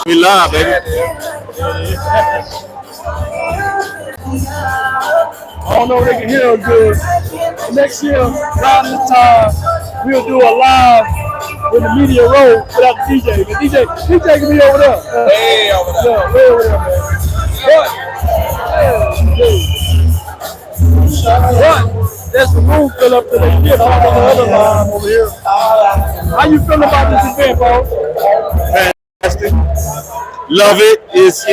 We live, baby. I don't know if they can hear us good. Next year, around this time, we'll do a live with the media row without the DJ. The DJ can be over there. Way over there. Yeah, way over there, man. But there's the room fill up to the kid on the other line over here. How you feel about this event, bro? Fantastic. Love it. It's,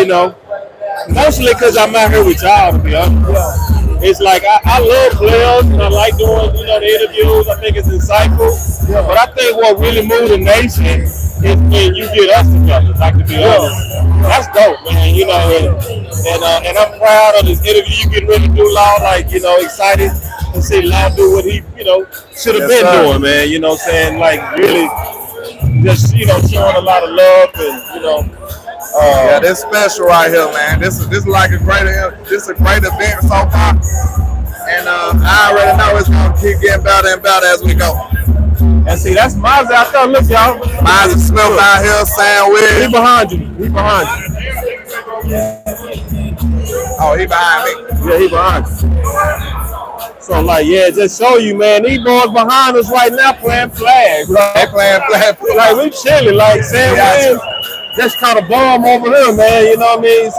mostly because I'm out here with y'all, to be honest. Yeah. It's like I love players and I like doing, the interviews. I think it's insightful. Yeah. But I think what really moves the nation is when you get us together, like, to be honest. That's dope, man, and I'm proud of this interview you getting ready to do, Law, excited to see Law do what he, should have been doing, man, saying, like, really just, showing a lot of love and, yeah, this special right here, man. This is like a great event so far, and I already know it's gonna keep getting better and better as we go. And see, that's Miles out there. Look, y'all. Miles Smith out here, Sam Williams. He behind you. He behind you. Oh, he behind me. Yeah, he behind you. So, just show you, man. These boys behind us right now playing flag, bro. They playing flag. Like, we chilling. Like, Sam Williams just kind of bomb over here, man. You know what I mean?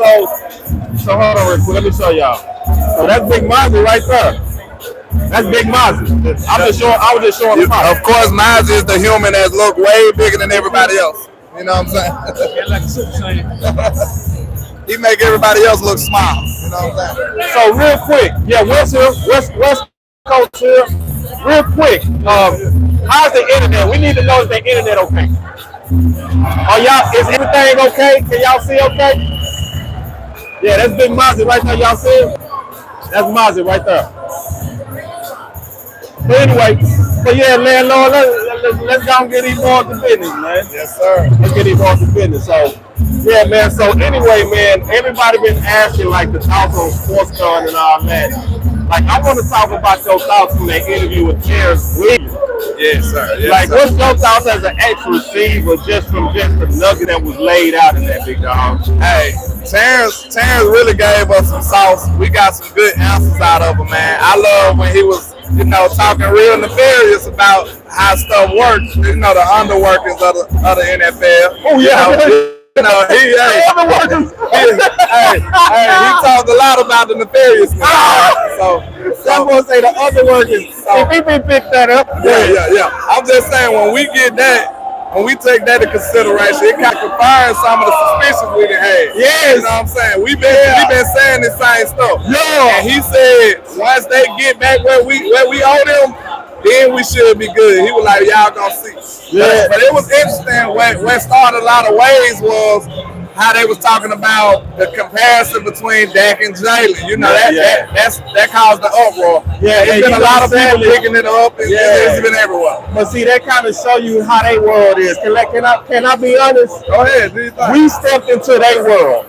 So hold on real quick. Let me show y'all. So that's Big Mozzie right there. That's Big Mozzie. I was just showing the pop. Of course, Mozzie is the human that look way bigger than everybody else. You know what I'm saying? Like a Super Saiyan. He make everybody else look small. You know what I'm saying? So real quick, West here, West Coast here. Real quick, how's the internet? We need to know if the internet okay. Is everything okay? Can y'all see okay? Yeah, that's Big Mozzie right there. Y'all see it? That's Mozzie right there. But anyway, landlord, let's go and get these boys to business, man. Yes, sir. Let's get these boys to business. So, yeah, man. So anyway, man, everybody been asking like the thoughts on sports card and all that. Like, I want to talk about your thoughts from that interview with Terrence Williams. Yes, sir. Yes, like, sir. what's your thoughts as an ex-receiver just the nugget that was laid out in that big dog? Hey, Terrence really gave us some sauce. We got some good answers out of him, man. I love when he was, talking real nefarious about how stuff works. The underworkings of the NFL. Oh, yeah. He talked a lot about the nefarious. So I'm gonna say the other workers. So, if he pick that up, yeah. I'm just saying when we get that, when we take that into consideration, it kind of confirms some of the suspicions we done had. Yes. You know what I'm saying? We've been saying the same stuff. Yeah. And he said once they get back where we owe them, then we should be good. He was like, y'all gonna see. Yeah. But it was interesting. What started a lot of ways was how they was talking about the comparison between Dak and Jalen. That caused the uproar. Yeah, there's been a lot of people picking it up, and it's been everywhere. But see, that kind of show you how their world is. Can I be honest? Go ahead, do you think? We stepped into their world.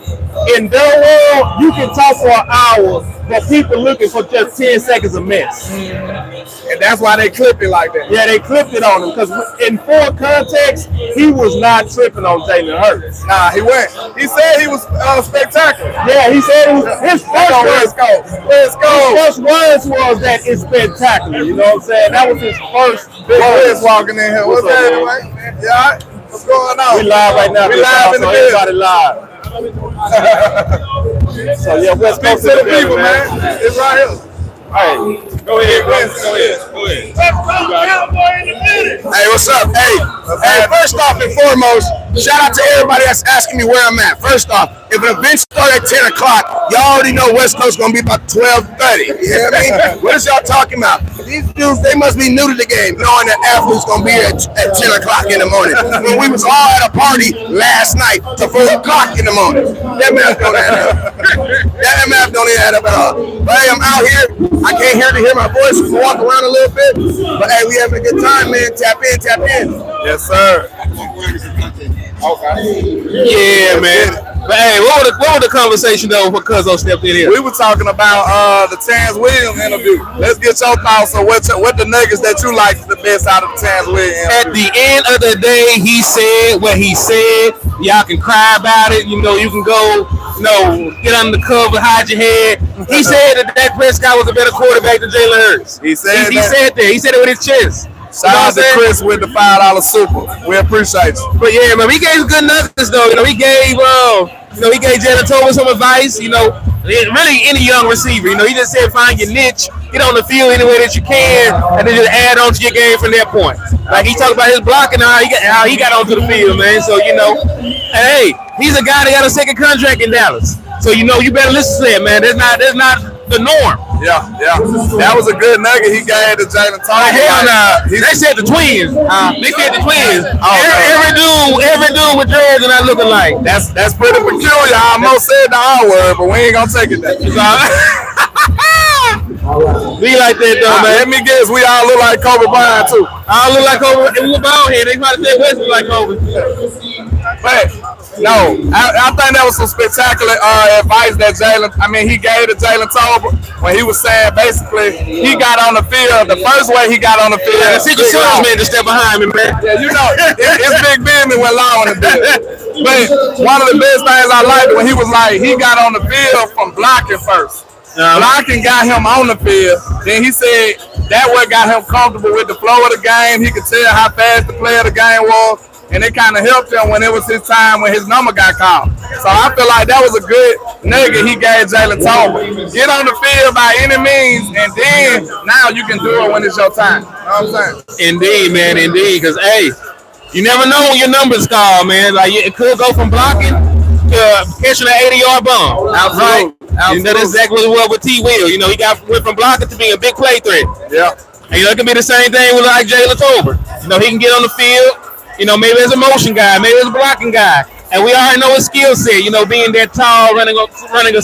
In their world, you can talk for an hour, but people looking for just 10 seconds of mess. And that's why they clipped it like that. Yeah, they clipped it on him because in full context, he was not tripping on Jalen Hurts. Nah, he went. He said he was spectacular. Yeah, he said it was his first words. Let's go. His first words was that it's spectacular. You know what I'm saying? That was his first words walking in here. What's that anyway? Yeah, what's going on? We live right now. We live in the building. Everybody live. So yeah, West Speak Coast to the people, man. It's right here. Hey, go ahead. Hey, what's up? Hey, first off and foremost, shout out to everybody that's asking me where I'm at. First off, if an event starts at 10 o'clock, y'all already know West Coast going to be about 12:30. You hear me? What is y'all talking about? These dudes, they must be new to the game, knowing that athletes going to be here at 10 o'clock in the morning. When we was all at a party last night till 4 o'clock in the morning. That math don't add up. That math don't even add up at all. But hey, I'm out here. I can't hear my voice. We walk around a little bit. But hey, we having a good time, man. Tap in. Yes, sir. Okay. Yeah, man. But hey, what was the conversation though when Cuzzo stepped in here? We were talking about the Terrence Williams interview. Let's get your thoughts on what the nuggets that you like the best out of the Terrence Williams interview. At the end of the day, he said what he said. Y'all can cry about it. You know, you can go, you know, get under the cover, hide your head. He said that Dak Prescott was a better quarterback than Jalen Hurts. He said that. He said it with his chest. Shout out to Chris with the $5 super. We appreciate you. But yeah, man, he gave good nuggets though. You know, he gave Jalen Tolbert some advice. You know, really any young receiver. You know, he just said find your niche, get on the field any way that you can, and then just add on to your game from that point. Like he talked about his blocking, how he got onto the field, man. So you know, hey, he's a guy that got a second contract in Dallas. So you know, you better listen to him, man. That's not the norm. Yeah. That was a good nugget he gave to Jalen Tolbert. Hell nah. They said the twins. They said the twins. Every dude with dreads and not looking like. That's pretty peculiar. I almost said the R word, but we ain't gonna take it there. Be like that though, man. Let me guess, we all look like Kobe Bryant too. I look like Kobe. It was bald head. They probably said West look like Kobe. But no, I think that was some spectacular advice that he gave to Jalen Tolbert when he was saying basically he got on the field. The first way he got on the field, the Secret Service man to step behind me, man. Yeah, you know, it's big business when Law on the field. But one of the best things I liked when he was like, he got on the field from blocking first. Blocking got him on the field. Then he said that what got him comfortable with the flow of the game. He could tell how fast the play of the game was. And it kind of helped him when it was his time when his number got called. So I feel like that was a good nugget he gave Jalen Tolbert. Get on the field by any means, and then now you can do it when it's your time. You know what I'm saying? Indeed, man, indeed. Because, hey, you never know when your number's called, man. Like, it could go from blocking to catching an 80-yard bomb. Absolutely. You know, that's exactly what with T. Will. You know, he went from blocking to being a big play threat. Yeah. And, you know, it can be the same thing with, like, Jalen Tolbert. You know, he can get on the field. You know, maybe as a motion guy, maybe as a blocking guy. And we already know his skill set, you know, being that tall, running a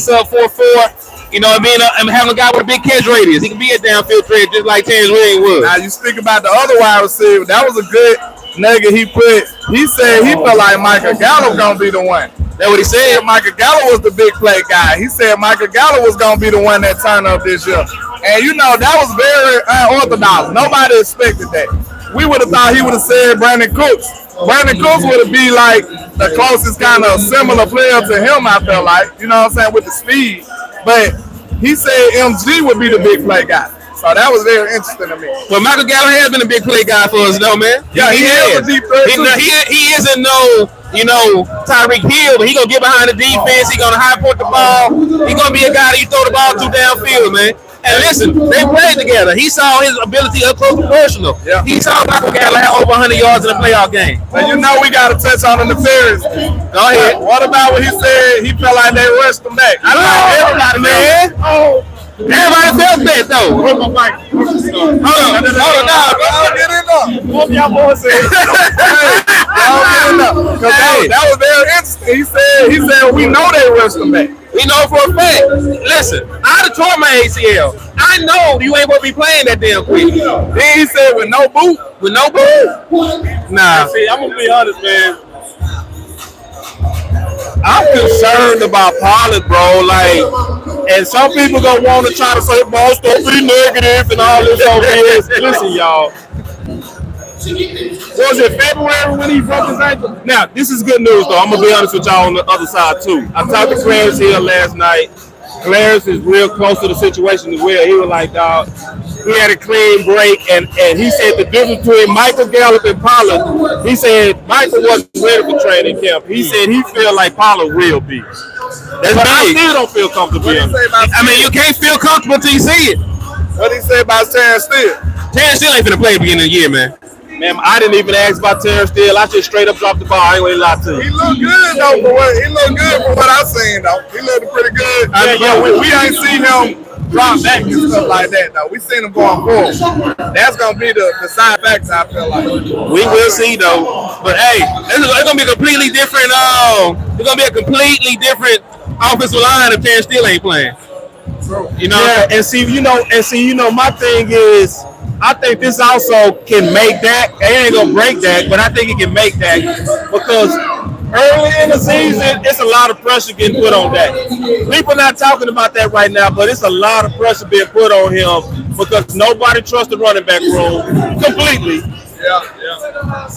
sub 4.4, you know, and having a guy with a big catch radius. He can be a downfield threat just like Terrence Williams was. Now, you speak about the other wide receiver. That was a good nugget he put. He said he felt like Michael Gallup going to be the one. That's what he said. Michael Gallup was the big play guy. He said Michael Gallup was going to be the one that turned up this year. And, you know, that was very unorthodox. Nobody expected that. We would have thought he would have said Brandon Cooks. Brandon Cooks would have been like the closest kind of similar player to him, I felt like. You know what I'm saying, with the speed. But he said MG would be the big play guy. So that was very interesting to me. Well, Michael Gallup has been a big play guy for us, though, man. Yeah, he is a deep threat. He isn't Tyreek Hill, but he going to get behind the defense. He going to high point the ball. He going to be a guy that you throw the ball to downfield, man. And listen, they played together. He saw his ability up close and personal. Yeah. He saw Michael Gallup have over 100 yards in a playoff game. And you know we got to touch on the interference. Go ahead. What about when he said he felt like they rushed him back? I like everybody, man. Everybody felt that, though. Hold on. Get in there. What y'all boys say? That was very interesting. He said we know they rushed him back. We know for a fact. Listen, I done tore my ACL. I know you ain't gonna be playing that damn quick. Then he said with no boot. With no boot? Nah. See, I'm gonna be honest, man. I'm concerned about Pollard, bro. Like, and some people gonna want to try to say, "Boss, don't be negative" and all this over here. Listen, y'all. Was it February when he broke his ankle? Now, this is good news, though. I'm gonna be honest with y'all on the other side too. I talked to Clarence Hill last night. Clarence is real close to the situation as well. He was like, dog, he had a clean break, and he said the difference between Michael Gallup and Pollard, he said Michael wasn't ready for training camp. He said he feel like Pollard will be. But I still don't feel comfortable. I mean, you can't feel comfortable until you see it. What did he say about Terrence Steele? Terrence Steele ain't finna play at the beginning of the year, man. Man, I didn't even ask about Terrence Steele. I just straight up dropped the ball. I ain't gonna lie to you. He looked good though. He looked good for what I seen though. He looked pretty good. We ain't seen him drop back and stuff like that though. We seen him going forward. That's gonna be the side factor. I feel like we will see though. But hey, it's gonna be a completely different. It's gonna be a completely different offensive line if Terrence Steele ain't playing. You know, yeah, and see, my thing is, I think this also can make that. It ain't gonna break that, but I think it can make that because early in the season, it's a lot of pressure getting put on that. People not talking about that right now, but it's a lot of pressure being put on him because nobody trusts the running back room completely.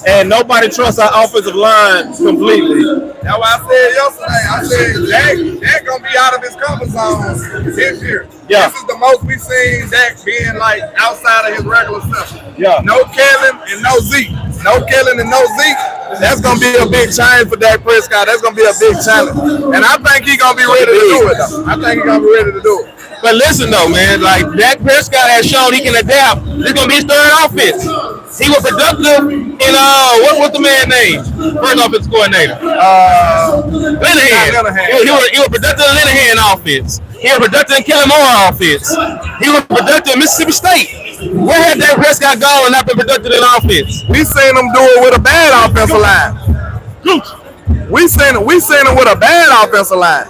And nobody trusts our offensive line completely. That's why I said yesterday. I said Dak gonna be out of his comfort zone this year. Yeah. This is the most we've seen Dak being like outside of his regular stuff. Yeah. No Kellen and no Zeke. No Kellen and no Zeke. That's gonna be a big challenge for Dak Prescott. That's gonna be a big challenge. And I think he's gonna be ready to do it though. I think he's gonna be ready to do it. But listen though, man, like Dak Prescott has shown he can adapt. This is gonna be his third offense. He was productive in what's the man's name? First offense coordinator. Linehan. He was productive in Linehan offense. He was productive in Kellen Moore offense. He was productive in Mississippi State. Where had Dak Prescott gone and not been productive in offense? We seen him do it with a bad offensive line. We seen him with a bad offensive line.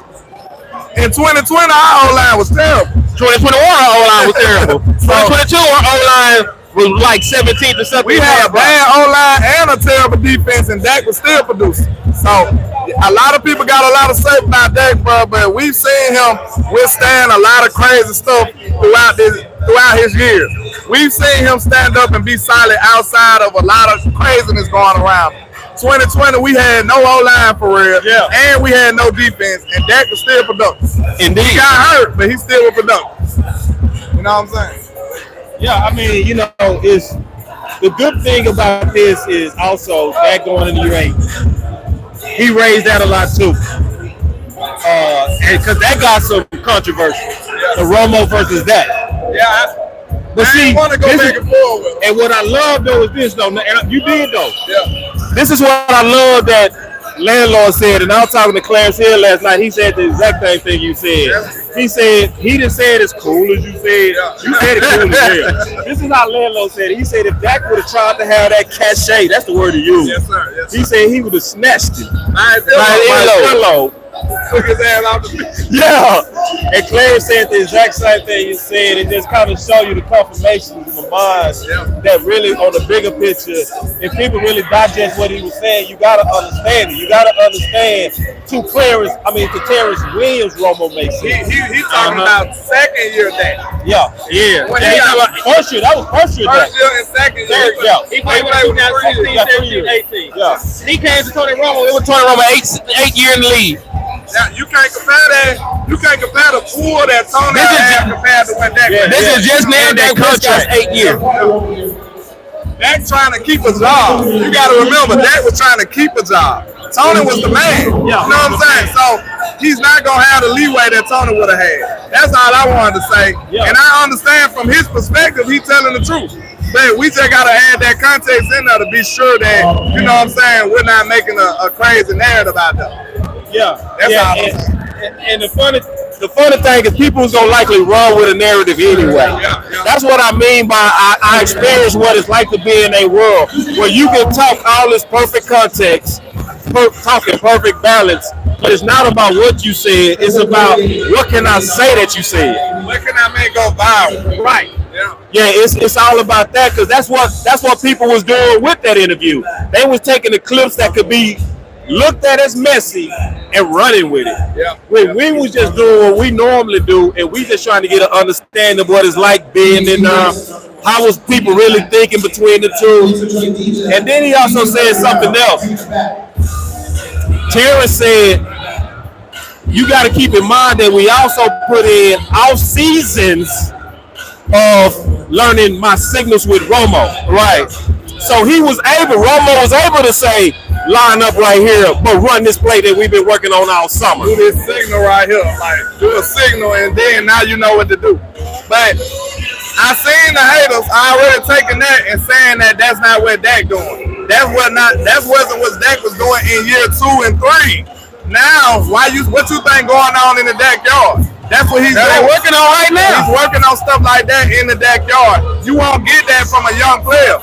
In 2020, our O-line was terrible. 2021, our O-line was terrible. 2022, our O-line was like 17th or something. We had a bad O-line and a terrible defense, and Dak was still producing. So a lot of people got a lot to say about Dak, bro, but we've seen him withstand a lot of crazy stuff throughout his years. We've seen him stand up and be solid outside of a lot of craziness going around. 2020, we had no O-line for real, and we had no defense, and Dak was still productive. Indeed. He got hurt, but he still was productive. You know what I'm saying? Yeah, I mean, you know, it's the good thing about this is also that going into year 8. He raised that a lot too. And because that got some controversy. The Romo versus that. Yeah. But I see, want to go back and forth with him. and what I love though is this though, and you did though. Yeah. This is what I love that landlord said, and I was talking to Clarence Hill last night. He said the exact same thing you said. He said he didn't say it as cool as you said. You said it cool as hell. This is how landlord said it. He said if Dak would have tried to have that cachet, that's the word he used. Yes, sir. Yes, sir. He said he would have snatched it. Hello. Took his ass out the Yeah. And Clarence said the exact same thing you said. It just kind of show you the confirmations in the minds that really on the bigger picture, if people really digest what he was saying, you got to understand it. You got to understand to Terrence Williams, Romo makes sense. He talking about second year Dak. Yeah. When Yeah, he talking about first year. That was first year. First year and second year. Yeah. He played with 2016, 17, 18. Yeah. He came to Tony Romo. It was Tony Romo 8 year in the league. Now, you can't compare that. You can't compare the pool that Tony had compared to when Dak. This is just now Dak Prescott's 8 year. Dak trying to keep a job. You got to remember, Dak was trying to keep a job. Tony was the man. You know what I'm saying? So he's not gonna have the leeway that Tony would have had. That's all I wanted to say. And I understand from his perspective, he's telling the truth. But we just gotta add that context in there to be sure that, you know what I'm saying, we're not making a crazy narrative out there. That's all. And the funny thing is people is gonna likely run with a narrative anyway. That's what I mean by I experience what it's like to be in a world where you can talk all this perfect context, talking perfect balance, but it's not about what you said. It's about what can I say that you said. What can I make go viral? Right. Yeah, it's all about that because that's what people was doing with that interview. They was taking the clips that could be looked at as messy and running with it. When we was just doing what we normally do, and we just trying to get an understanding of what it's like being in how was people really thinking between the two. And then he also said something else. Terrence said, you got to keep in mind that we also put in off seasons of learning my signals with Romo. Right. So Romo was able to say, line up right here, but run this play that we've been working on all summer. Do this signal right here. Like, do a signal, and then now you know what to do. But I seen the haters already taking that and saying that that's not what Dak doing. That wasn't what Dak was doing in year 2 and 3. Now, what you think going on in the Dak yard? That's what he's working on right now. He's working on stuff like that in the Dak yard. You won't get that from a young player.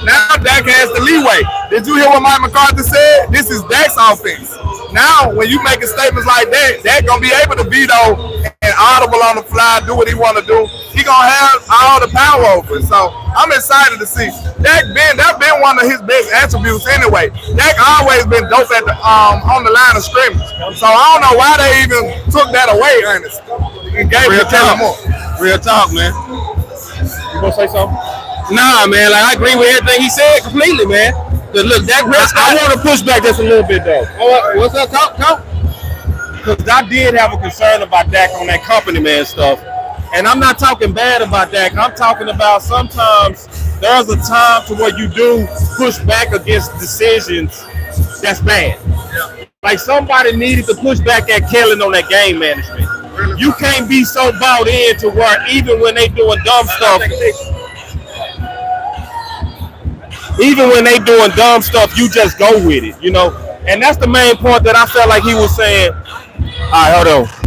Now Dak has the leeway. Did you hear what Mike McCarthy said? This is Dak's offense. Now, when you making statements like that, Dak gonna be able to veto and audible on the fly, do what he want to do. He gonna have all the power over it. So I'm excited to see. That's been one of his best attributes anyway. Dak always been dope at the on the line of scrimmage. So I don't know why they even took that away, honestly, and gave it to him more. Real talk, man. You gonna say something? Nah, man. Like I agree with everything he said completely, man. Cause look, Dak Prescott. I want to push back just a little bit though. What's up, Count? Because I did have a concern about Dak on that company man stuff. And I'm not talking bad about Dak. I'm talking about sometimes there's a time to where you do push back against decisions that's bad. Like somebody needed to push back at Kellen on that game management. You can't be so bought in to where even when they doing dumb stuff, you just go with it, you know? And that's the main point that I felt like he was saying. All right, hold on.